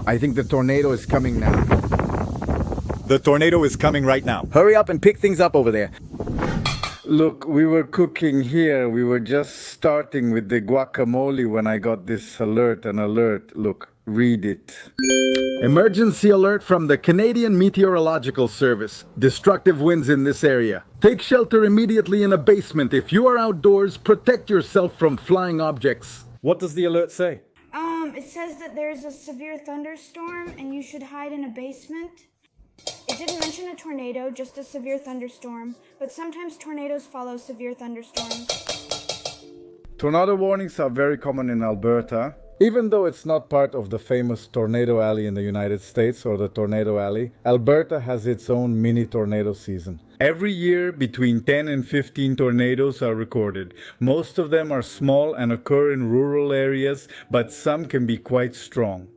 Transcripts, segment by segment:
I think the tornado is coming now. The tornado is coming right now. Hurry up and pick things up over there. Look, we were cooking here. We were just starting with the guacamole when I got this alert. Look, read it. Emergency alert from the Canadian Meteorological Service. Destructive winds in this area. Take shelter immediately in a basement. If you are outdoors, protect yourself from flying objects. What does the alert say? It says that there's a severe thunderstorm and you should hide in a basement. It didn't mention a tornado, just a severe thunderstorm, but sometimes tornadoes follow severe thunderstorms. Tornado warnings are very common in Alberta. Even though it's not part of the famous tornado alley in the United States or the tornado alley, Alberta has its own mini tornado season. Every year, between 10 and 15 tornadoes are recorded. Most of them are small and occur in rural areas, but some can be quite strong.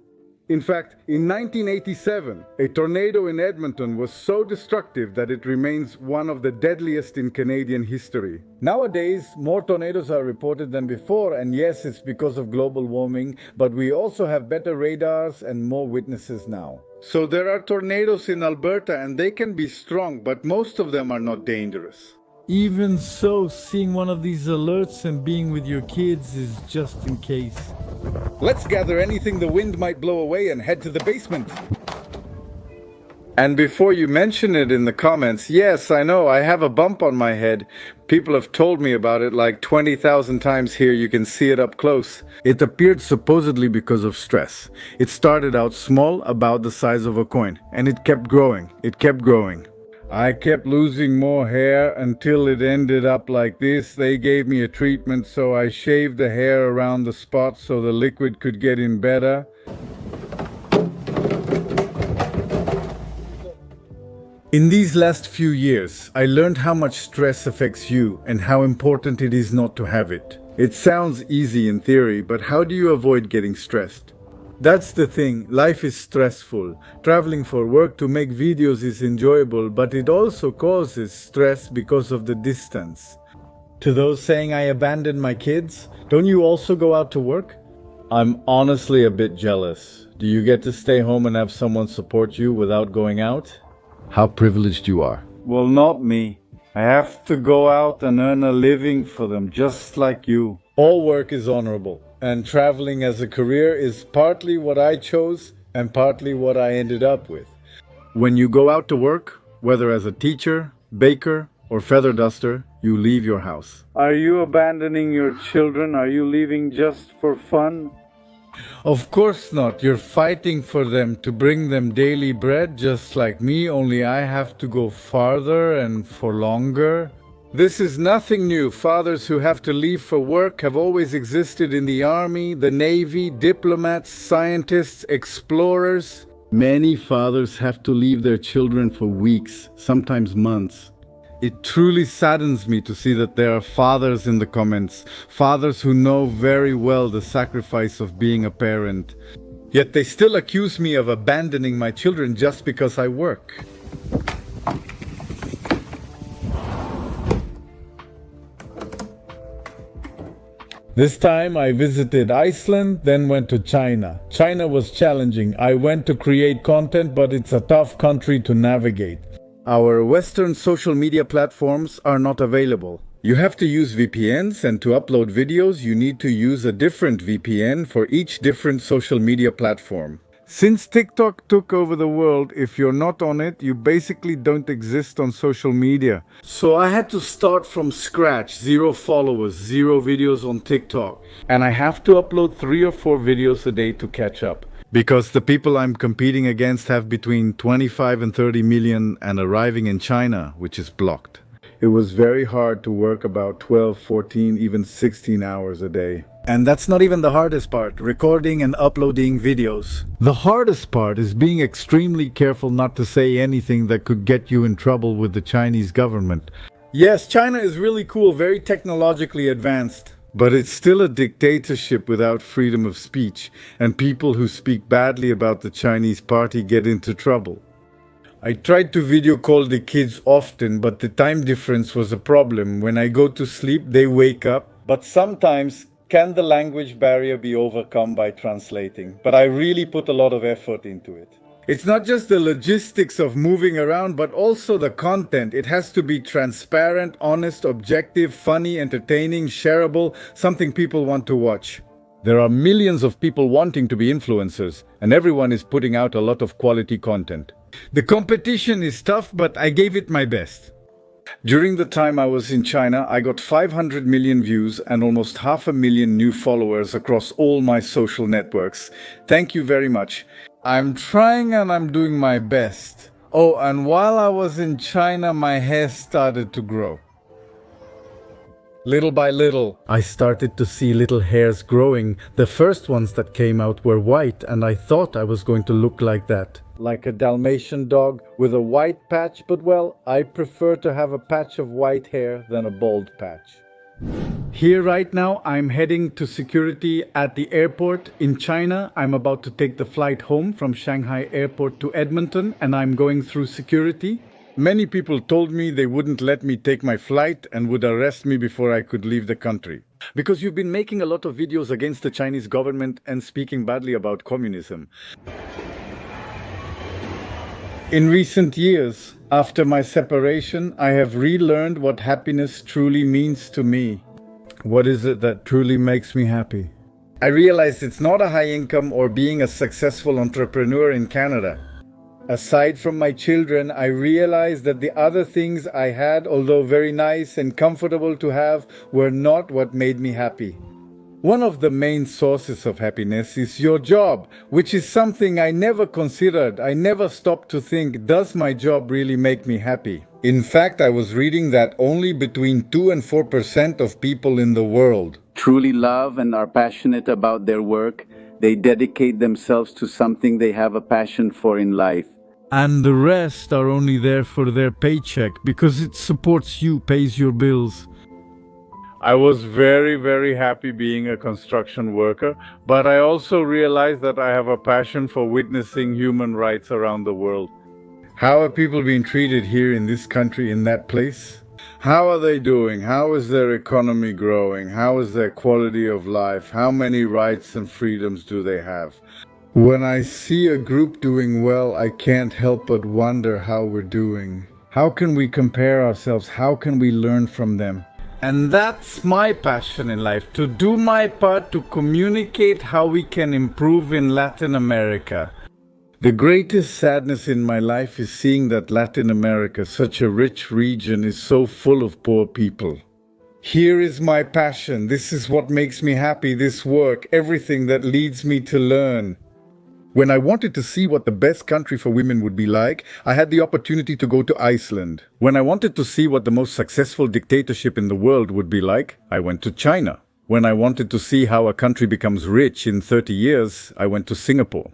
In fact, in 1987, a tornado in Edmonton was so destructive that it remains one of the deadliest in Canadian history. Nowadays, more tornadoes are reported than before, and yes, it's because of global warming, but we also have better radars and more witnesses now. So there are tornadoes in Alberta, and they can be strong, but most of them are not dangerous. Even so, seeing one of these alerts and being with your kids is just in case. Let's gather anything the wind might blow away and head to the basement. And before you mention it in the comments, yes, I know, I have a bump on my head. People have told me about it like 20,000 times here. You can see it up close. It appeared supposedly because of stress. It started out small, about the size of a coin, and it kept growing. It kept growing. I kept losing more hair until it ended up like this. They gave me a treatment, so I shaved the hair around the spot so the liquid could get in better. In these last few years, I learned how much stress affects you and how important it is not to have it. It sounds easy in theory, but how do you avoid getting stressed? That's the thing, life is stressful. Traveling for work to make videos is enjoyable, but it also causes stress because of the distance. To those saying I abandoned my kids, don't you also go out to work? I'm honestly a bit jealous. Do you get to stay home and have someone support you without going out? How privileged you are. Well, not me. I have to go out and earn a living for them, just like you. All work is honorable. And traveling as a career is partly what I chose and partly what I ended up with. When you go out to work, whether as a teacher, baker, or feather duster, you leave your house. Are you abandoning your children? Are you leaving just for fun? Of course not. You're fighting for them to bring them daily bread just like me, only I have to go farther and for longer. This is nothing new. Fathers who have to leave for work have always existed in the army, the navy, diplomats, scientists, explorers. Many fathers have to leave their children for weeks, sometimes months. It truly saddens me to see that there are fathers in the comments, fathers who know very well the sacrifice of being a parent. Yet they still accuse me of abandoning my children just because I work. This time I visited Iceland, then went to China. China was challenging. I went to create content, but it's a tough country to navigate. Our Western social media platforms are not available. You have to use VPNs, and to upload videos, you need to use a different VPN for each different social media platform. Since TikTok took over the world, if you're not on it, you basically don't exist on social media. So I had to start from scratch, 0 followers, 0 videos on TikTok. And I have to upload 3 or 4 videos a day to catch up. Because the people I'm competing against have between 25 and 30 million and arriving in China, which is blocked. It was very hard to work about 12, 14, even 16 hours a day. And that's not even the hardest part, recording and uploading videos. The hardest part is being extremely careful not to say anything that could get you in trouble with the Chinese government. Yes, China is really cool, very technologically advanced. But it's still a dictatorship without freedom of speech, and people who speak badly about the Chinese party get into trouble. I tried to video call the kids often, but the time difference was a problem. When I go to sleep, they wake up. But sometimes Can the language barrier be overcome by translating? But I really put a lot of effort into it. It's not just the logistics of moving around, but also the content. It has to be transparent, honest, objective, funny, entertaining, shareable, something people want to watch. There are millions of people wanting to be influencers, and everyone is putting out a lot of quality content. The competition is tough, but I gave it my best. During the time I was in China, I got 500 million views and almost 500,000 new followers across all my social networks. Thank you very much. I'm trying and I'm doing my best. Oh, and while I was in China, my hair started to grow. Little by little, I started to see little hairs growing. The first ones that came out were white, and I thought I was going to look like that. Like a Dalmatian dog with a white patch, but well, I prefer to have a patch of white hair than a bald patch. Here right now, I'm heading to security at the airport in China. I'm about to take the flight home from Shanghai Airport to Edmonton, and I'm going through security. Many people told me they wouldn't let me take my flight and would arrest me before I could leave the country. Because you've been making a lot of videos against the Chinese government and speaking badly about communism. In recent years, after my separation, I have relearned what happiness truly means to me. What is it that truly makes me happy? I realized it's not a high income or being a successful entrepreneur in Canada. Aside from my children, I realized that the other things I had, although very nice and comfortable to have, were not what made me happy. One of the main sources of happiness is your job, which is something I never considered. I never stopped to think, does my job really make me happy? In fact, I was reading that only between 2 and 4% of people in the world truly love and are passionate about their work. They dedicate themselves to something they have a passion for in life. And the rest are only there for their paycheck because it supports you, pays your bills. I was very, very happy being a construction worker, but I also realized that I have a passion for witnessing human rights around the world. How are people being treated here in this country, in that place? How are they doing? How is their economy growing? How is their quality of life? How many rights and freedoms do they have? When I see a group doing well, I can't help but wonder how we're doing. How can we compare ourselves? How can we learn from them? And that's my passion in life, to do my part to communicate how we can improve in Latin America. The greatest sadness in my life is seeing that Latin America, such a rich region, is so full of poor people. Here is my passion. This is what makes me happy, this work, everything that leads me to learn. When I wanted to see what the best country for women would be like, I had the opportunity to go to Iceland. When I wanted to see what the most successful dictatorship in the world would be like, I went to China. When I wanted to see how a country becomes rich in 30 years, I went to Singapore.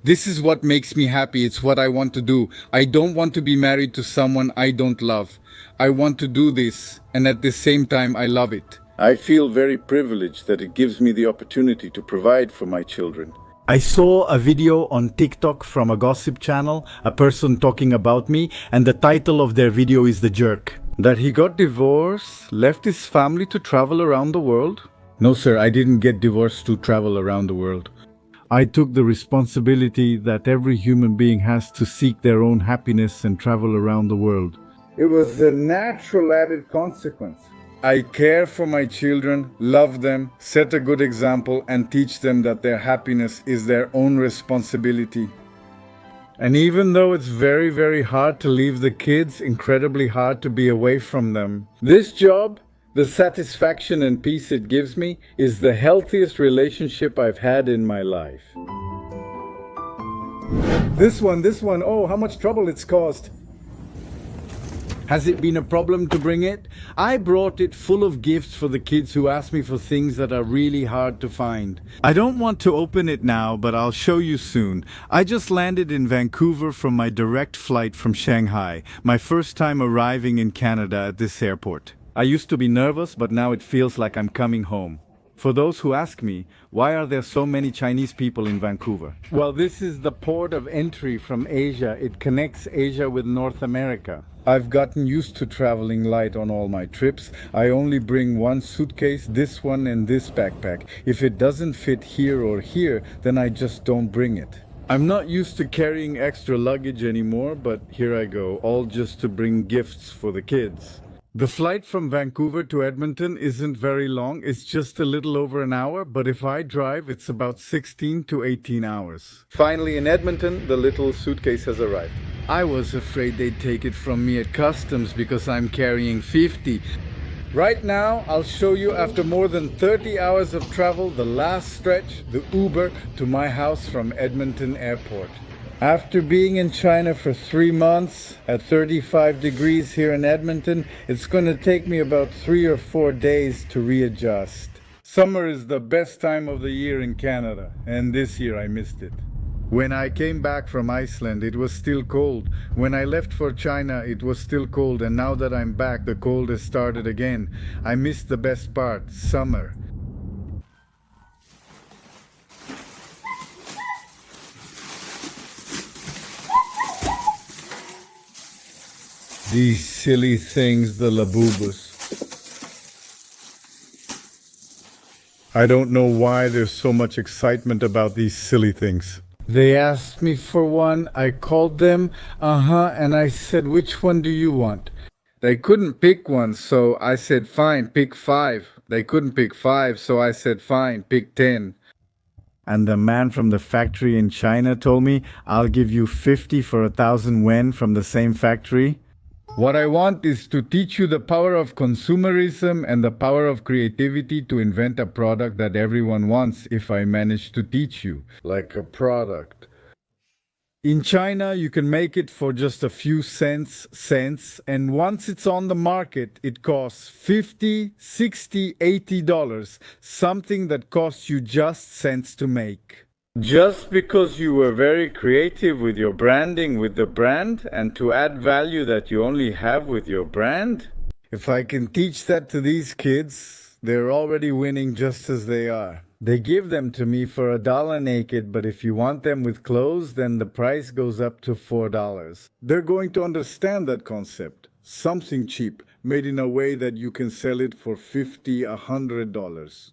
This is what makes me happy. It's what I want to do. I don't want to be married to someone I don't love. I want to do this, and at the same time, I love it. I feel very privileged that it gives me the opportunity to provide for my children. I saw a video on TikTok from a gossip channel, a person talking about me, and the title of their video is The Jerk. That he got divorced, left his family to travel around the world? No, sir, I didn't get divorced to travel around the world. I took the responsibility that every human being has to seek their own happiness and travel around the world. It was a natural added consequence. I care for my children, love them, set a good example, and teach them that their happiness is their own responsibility. And even though it's very, very hard to leave the kids, incredibly hard to be away from them, this job, the satisfaction and peace it gives me, is the healthiest relationship I've had in my life. This one, oh, how much trouble it's caused. Has it been a problem to bring it? I brought it full of gifts for the kids who ask me for things that are really hard to find. I don't want to open it now, but I'll show you soon. I just landed in Vancouver from my direct flight from Shanghai, my first time arriving in Canada at this airport. I used to be nervous, but now it feels like I'm coming home. For those who ask me, why are there so many Chinese people in Vancouver? Well, this is the port of entry from Asia. It connects Asia with North America. I've gotten used to traveling light on all my trips. I only bring one suitcase, this one and this backpack. If it doesn't fit here or here, then I just don't bring it. I'm not used to carrying extra luggage anymore, but here I go, all just to bring gifts for the kids. The flight from Vancouver to Edmonton isn't very long. It's just a little over an hour, but if I drive, it's about 16 to 18 hours. Finally, in Edmonton, the little suitcase has arrived. I was afraid they'd take it from me at customs because I'm carrying 50. Right now, I'll show you after more than 30 hours of travel, the last stretch, the Uber, to my house from Edmonton Airport. After being in China for 3 months at 35 degrees here in Edmonton, it's going to take me about 3 or 4 days to readjust. Summer is the best time of the year in Canada, and this year I missed it. When I came back from Iceland, it was still cold. When I left for China, it was still cold, and now that I'm back, the cold has started again. I missed the best part, summer. These silly things, the labubus. I don't know why there's so much excitement about these silly things. They asked me for one, I called them, and I said, which one do you want? They couldn't pick one, so I said, fine, pick 5. They couldn't pick 5, so I said, fine, pick 10. And the man from the factory in China told me, I'll give you 50 for 1,000 yuan from the same factory. What I want is to teach you the power of consumerism and the power of creativity to invent a product that everyone wants if I manage to teach you. Like a product. In China, you can make it for just a few cents, and once it's on the market, it costs $50, $60, $80, something that costs you just cents to make. Just because you were very creative with your branding with the brand and to add value that you only have with your brand? If I can teach that to these kids, they're already winning just as they are. They give them to me for $1 naked, but if you want them with clothes, then the price goes up to $4. They're going to understand that concept. Something cheap, made in a way that you can sell it for $50, $100.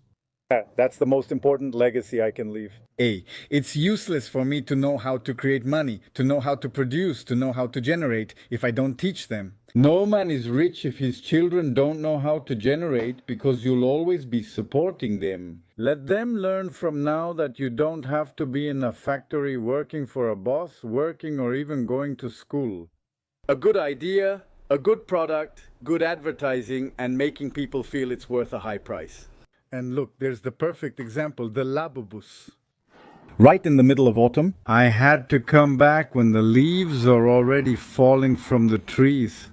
That's the most important legacy I can leave. A. It's useless for me to know how to create money, to know how to produce, to know how to generate if I don't teach them. No man is rich if his children don't know how to generate because you'll always be supporting them. Let them learn from now that you don't have to be in a factory working for a boss, working or even going to school. A good idea, a good product, good advertising, and making people feel it's worth a high price. And look, there's the perfect example, the labubus. Right in the middle of autumn, I had to come back when the leaves are already falling from the trees.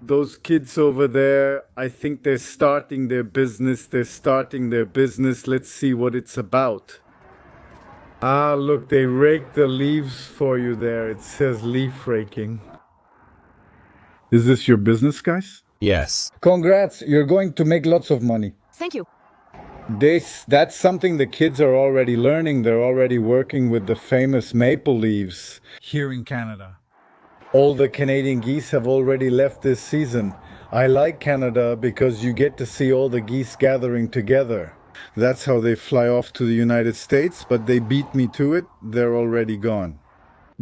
Those kids over there, I think they're starting their business. Let's see what it's about. Ah, look, they rake the leaves for you there. It says leaf raking. Is this your business, guys? Yes. Congrats, you're going to make lots of money. Thank you. That's something the kids are already learning. They're already working with the famous maple leaves here in Canada. All the Canadian geese have already left this season. I like Canada because you get to see all the geese gathering together. That's how they fly off to the United States, but they beat me to it. They're already gone.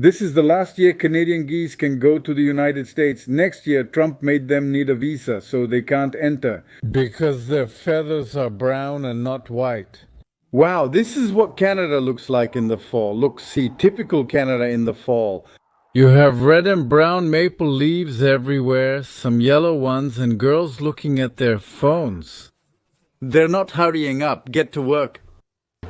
This is the last year Canadian geese can go to the United States. Next year, Trump made them need a visa, so they can't enter. Because their feathers are brown and not white. Wow, this is what Canada looks like in the fall. Look, see, typical Canada in the fall. You have red and brown maple leaves everywhere, some yellow ones, and girls looking at their phones. They're not hurrying up. Get to work.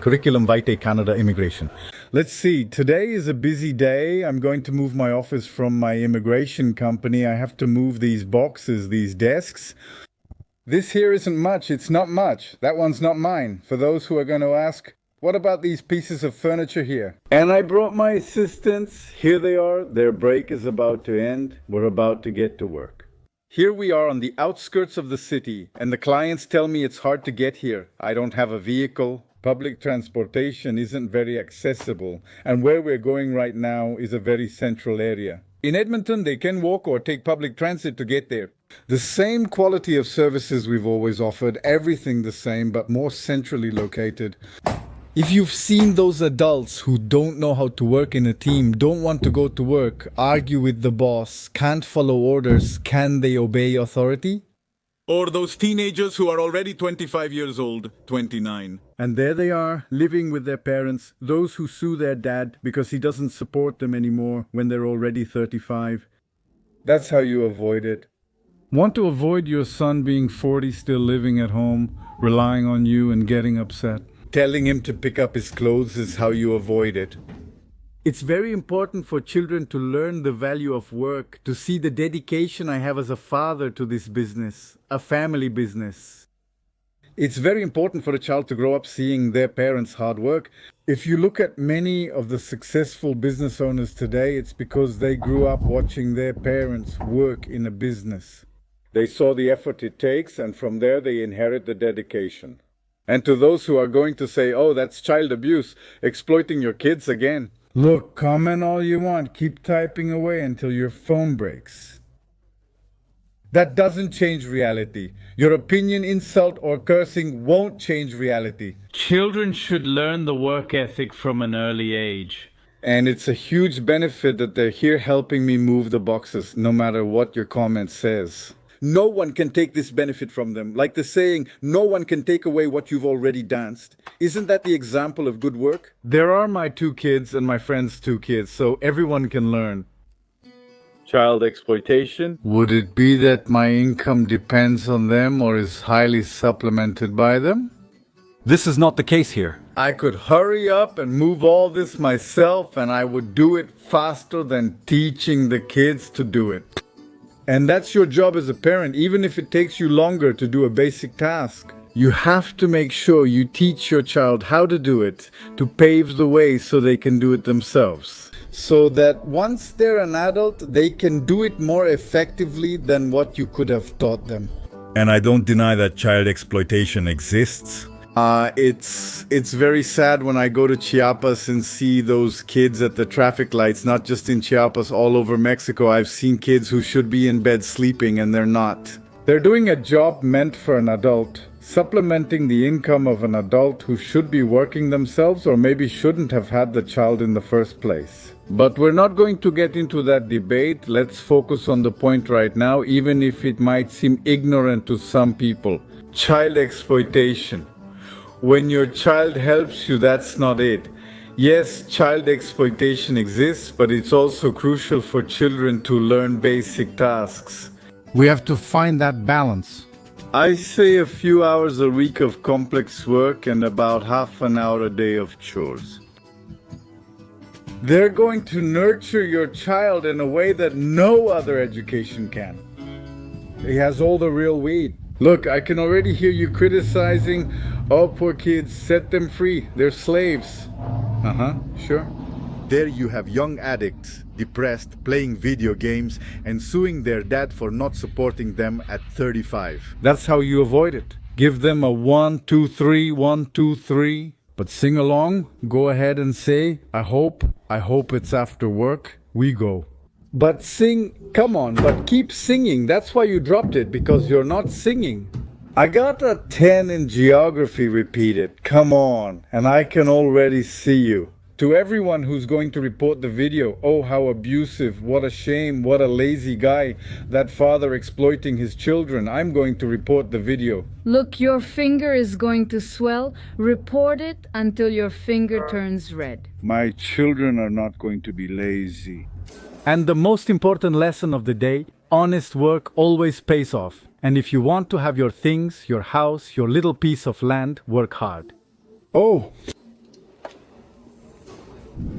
Curriculum vitae Canada immigration. Let's see, today is a busy day. I'm going to move my office from my immigration company. I have to move these boxes, these desks. This here isn't much, it's not much. That one's not mine. For those who are going to ask, what about these pieces of furniture here? And I brought my assistants. Here they are. Their break is about to end. We're about to get to work. Here we are on the outskirts of the city, and the clients tell me it's hard to get here. I don't have a vehicle. Public transportation isn't very accessible, and where we're going right now is a very central area. In Edmonton, they can walk or take public transit to get there. The same quality of services we've always offered, everything the same, but more centrally located. If you've seen those adults who don't know how to work in a team, don't want to go to work, argue with the boss, can't follow orders, can they obey authority? Or those teenagers who are already 25 years old, 29. And there they are, living with their parents, those who sue their dad because he doesn't support them anymore when they're already 35. That's how you avoid it. Want to avoid your son being 40 still living at home, relying on you and getting upset? Telling him to pick up his clothes is how you avoid it. It's very important for children to learn the value of work, to see the dedication I have as a father to this business, a family business. It's very important for a child to grow up seeing their parents' hard work. If you look at many of the successful business owners today, it's because they grew up watching their parents work in a business. They saw the effort it takes, and from there they inherit the dedication. And to those who are going to say, oh, that's child abuse, exploiting your kids again. Look, comment all you want. Keep typing away until your phone breaks. That doesn't change reality. Your opinion, insult, or cursing won't change reality. Children should learn the work ethic from an early age. And it's a huge benefit that they're here helping me move the boxes, no matter what your comment says. No one can take this benefit from them. Like the saying, no one can take away what you've already danced. Isn't that the example of good work? There are my 2 kids and my friend's 2 kids, so everyone can learn. Child exploitation? Would it be that my income depends on them or is highly supplemented by them? This is not the case here. I could hurry up and move all this myself, and I would do it faster than teaching the kids to do it. And that's your job as a parent, even if it takes you longer to do a basic task. You have to make sure you teach your child how to do it, to pave the way so they can do it themselves. So that once they're an adult, they can do it more effectively than what you could have taught them. And I don't deny that child exploitation exists. It's very sad when I go to Chiapas and see those kids at the traffic lights, not just in Chiapas, all over Mexico. I've seen kids who should be in bed sleeping and they're not. They're doing a job meant for an adult, supplementing the income of an adult who should be working themselves or maybe shouldn't have had the child in the first place. But we're not going to get into that debate. Let's focus on the point right now, even if it might seem ignorant to some people. Child exploitation. When your child helps you, that's not it. Yes, child exploitation exists, but it's also crucial for children to learn basic tasks. We have to find that balance. I say a few hours a week of complex work and about half an hour a day of chores. They're going to nurture your child in a way that no other education can. He has all the real weed. Look, I can already hear you criticizing, oh, poor kids, set them free, they're slaves. Sure. There you have young addicts, depressed, playing video games, and suing their dad for not supporting them at 35. That's how you avoid it. Give them a 1, 2, 3, 1, 2, 3. But sing along, go ahead and say, I hope it's after work, we go. But sing, come on, but keep singing. That's why you dropped it, because you're not singing. I got a 10 in geography repeated. Come on, and I can already see you. To everyone who's going to report the video, oh, how abusive, what a shame, what a lazy guy, that father exploiting his children, I'm going to report the video. Look, your finger is going to swell. Report it until your finger turns red. My children are not going to be lazy. And the most important lesson of the day, honest work always pays off. And if you want to have your things, your house, your little piece of land, work hard. Oh!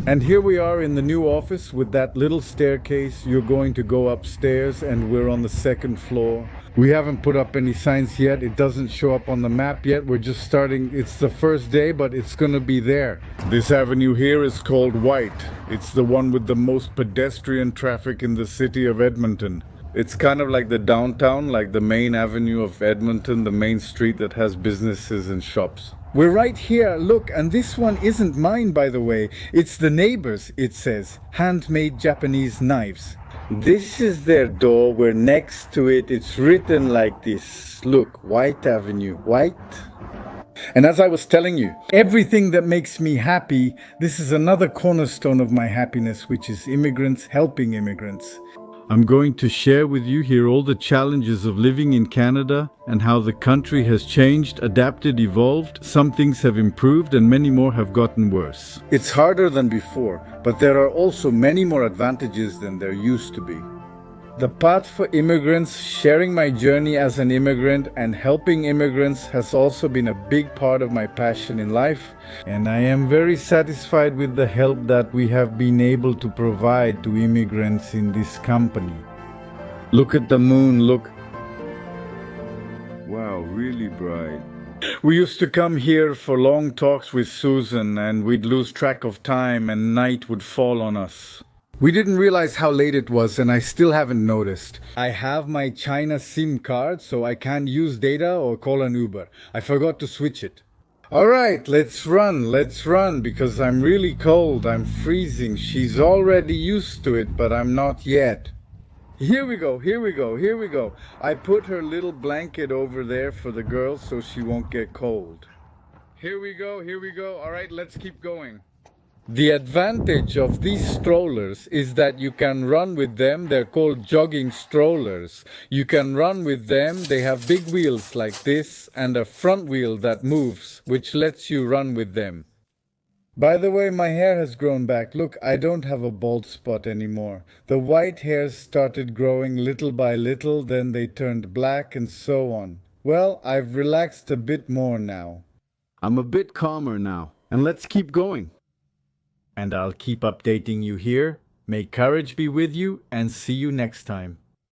And here we are in the new office with that little staircase. You're going to go upstairs and we're on the 2nd floor. We haven't put up any signs yet. It doesn't show up on the map yet. We're just starting. It's the first day, but it's gonna be there. This avenue here is called White. It's the one with the most pedestrian traffic in the city of Edmonton. It's kind of like the downtown, like the main avenue of Edmonton, the main street that has businesses and shops. We're right here, look, and this one isn't mine, by the way. It's the neighbors, it says. Handmade Japanese knives. This is their door, where next to it, it's written like this. Look, White Avenue, White. And as I was telling you, everything that makes me happy, this is another cornerstone of my happiness, which is immigrants helping immigrants. I'm going to share with you here all the challenges of living in Canada and how the country has changed, adapted, evolved. Some things have improved and many more have gotten worse. It's harder than before, but there are also many more advantages than there used to be. The path for immigrants, sharing my journey as an immigrant and helping immigrants has also been a big part of my passion in life, and I am very satisfied with the help that we have been able to provide to immigrants in this company. Look at the moon, look. Wow, really bright. We used to come here for long talks with Susan, and we'd lose track of time and night would fall on us. We didn't realize how late it was, and I still haven't noticed. I have my China SIM card, so I can't use data or call an Uber. I forgot to switch it. Alright, let's run, because I'm really cold, I'm freezing. She's already used to it, but I'm not yet. Here we go. I put her little blanket over there for the girls so she won't get cold. Here we go. Alright, let's keep going. The advantage of these strollers is that you can run with them. They're called jogging strollers. You can run with them. They have big wheels like this and a front wheel that moves, which lets you run with them. By the way, my hair has grown back. Look, I don't have a bald spot anymore. The white hairs started growing little by little, then they turned black and so on. Well, I've relaxed a bit more now. I'm a bit calmer now, and let's keep going. And I'll keep updating you here. May courage be with you, and see you next time.